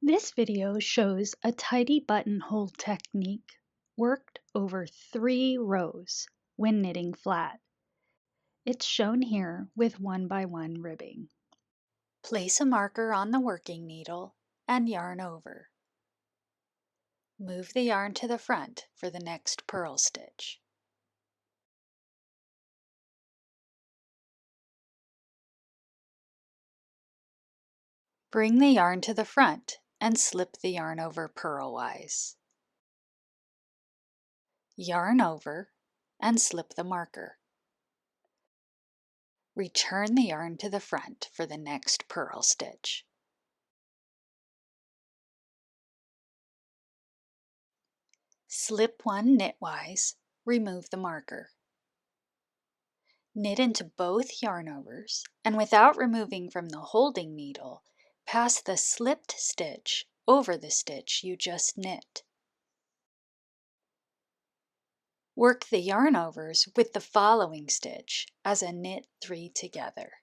This video shows a tidy buttonhole technique worked over 3 rows when knitting flat. It's shown here with 1x1 ribbing. Place a marker on the working needle and yarn over. Move the yarn to the front for the next purl stitch. Bring the yarn to the front and slip the yarn over purlwise. Yarn over and slip the marker. Return the yarn to the front for the next purl stitch. Slip one knitwise, remove the marker. Knit into both yarn overs, and without removing from the holding needle, pass the slipped stitch over the stitch you just knit. Work the yarn overs with the following stitch as a knit 3 together.